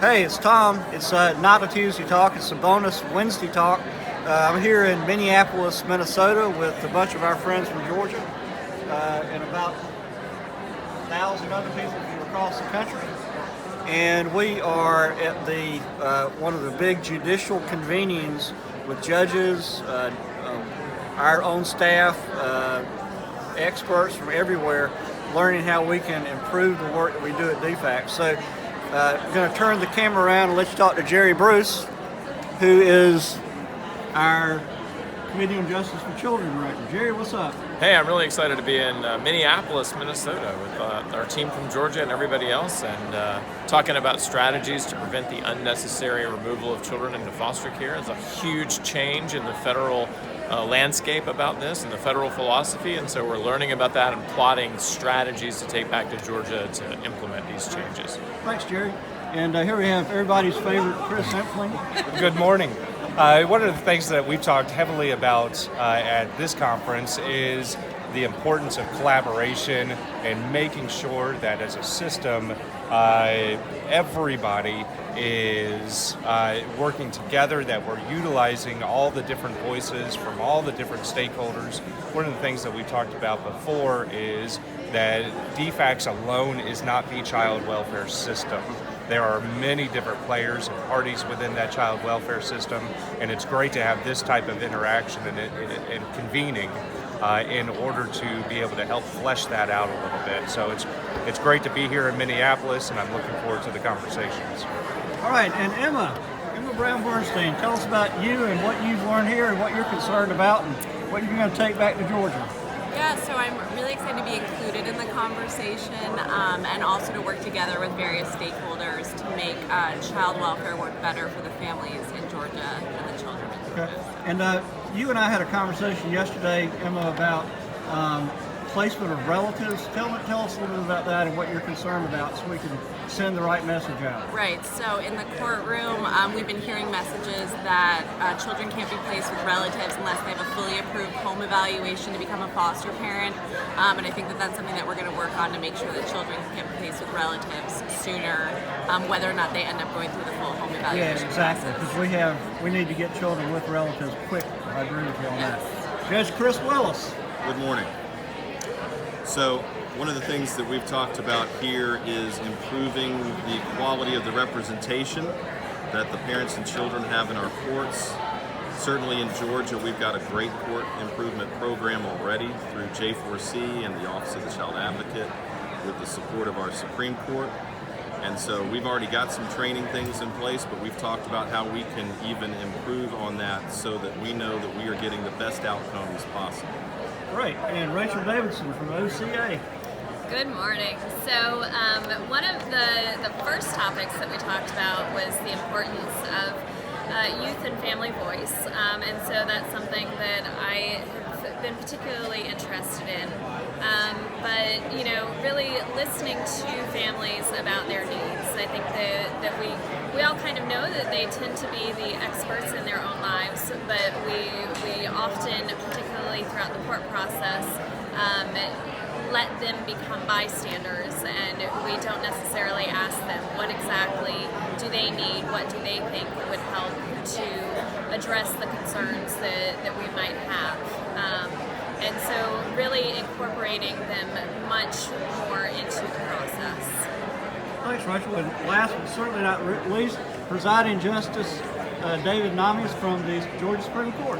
Hey, it's Tom. It's not a Tuesday talk, it's a bonus Wednesday talk. I'm here in Minneapolis, Minnesota with a bunch of our friends from Georgia and about 1,000 other people from across the country. And we are at the one of the big judicial convenings with judges, our own staff, experts from everywhere, learning how we can improve the work that we do at DFAC. So I'm going to turn the camera around and let you talk to Jerry Bruce, who is our Committee on Justice for Children Director. Jerry, what's up? Hey, I'm really excited to be in Minneapolis, Minnesota with our team from Georgia and everybody else, and talking about strategies to prevent the unnecessary removal of children into foster care. It's a huge change in the federal landscape about this and the federal philosophy, and so we're learning about that and plotting strategies to take back to Georgia to implement these changes. Thanks, Jerry. And here we have everybody's favorite, Chris Empling. Good morning. One of the things that we've talked heavily about at this conference is the importance of collaboration and making sure that as a system, everybody is working together, that we're utilizing all the different voices from all the different stakeholders. One of the things that we talked about before is that DFACS alone is not the child welfare system. There are many different players and parties within that child welfare system, and it's great to have this type of interaction and convening in order to be able to help flesh that out a little bit. So it's great to be here in Minneapolis, and I'm looking forward to the conversations. All right, and Emma Brown-Bernstein, tell us about you and what you've learned here and what you're concerned about and what you're going to take back to Georgia. Yeah, so I'm really excited to be included in the conversation and also to work together with various stakeholders to make child welfare work better for the families in Georgia and the children in Georgia. Okay. And you and I had a conversation yesterday, Emma, about placement of relatives. Tell us a little bit about that and what you're concerned about so we can send the right message out. Right, so in the courtroom, we've been hearing messages that children can't be placed with relatives unless they have a fully approved home evaluation to become a foster parent. And I think that that's something that we're going to work on to make sure that children can get placed with relatives sooner, whether or not they end up going through the full home evaluation. Yeah, exactly, because we need to get children with relatives quick. I agree with you on that. Judge Chris Willis. Good morning. So one of the things that we've talked about here is improving the quality of the representation that the parents and children have in our courts. Certainly in Georgia, we've got a great court improvement program already through J4C and the Office of the Child Advocate with the support of our Supreme Court. And so we've already got some training things in place, but we've talked about how we can even improve on that so that we know that we are getting the best outcomes possible. Great. And Rachel Davidson from OCA. Good morning. So one of the first topics that we talked about was the importance of youth and family voice. And so that's something that I have been particularly interested in. But, really listening to families about their needs. I think that we all kind of know that they tend to be the experts in their own lives, but we often, particularly throughout the court process, let them become bystanders, and we don't necessarily ask them what exactly do they need, what do they think would help to address the concerns that we might have. And so really incorporating them much more into the process. Thanks, Rachel. And last but certainly not least, Presiding Justice David Namis from the Georgia Supreme Court.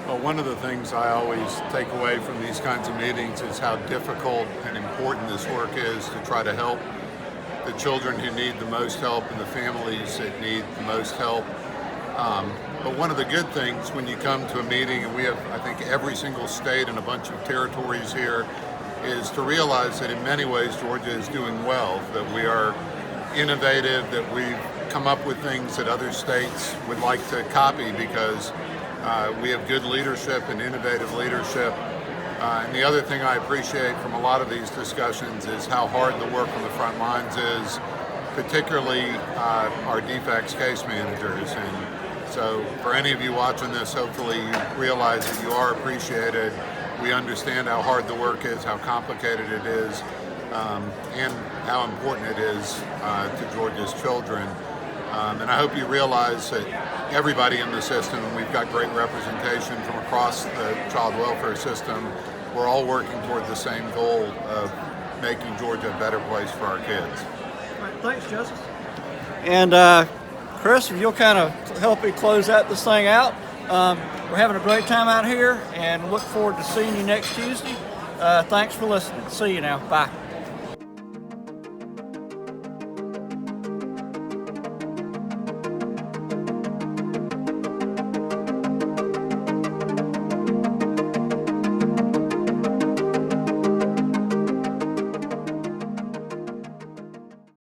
Well, one of the things I always take away from these kinds of meetings is how difficult and important this work is to try to help the children who need the most help and the families that need the most help. But one of the good things when you come to a meeting, and we have, I think, every single state and a bunch of territories here, is to realize that in many ways Georgia is doing well, that we are innovative, that we've come up with things that other states would like to copy because we have good leadership and innovative leadership. And the other thing I appreciate from a lot of these discussions is how hard the work on the front lines is, particularly our DFACS case managers. And so for any of you watching this, hopefully you realize that you are appreciated. We understand how hard the work is, how complicated it is, and how important it is to Georgia's children. And I hope you realize that everybody in the system, and we've got great representation from across the child welfare system, we're all working toward the same goal of making Georgia a better place for our kids. All right, thanks, Justice. And Chris, if you'll kind of help me close this thing out. We're having a great time out here and look forward to seeing you next Tuesday. Thanks for listening. See you now. Bye.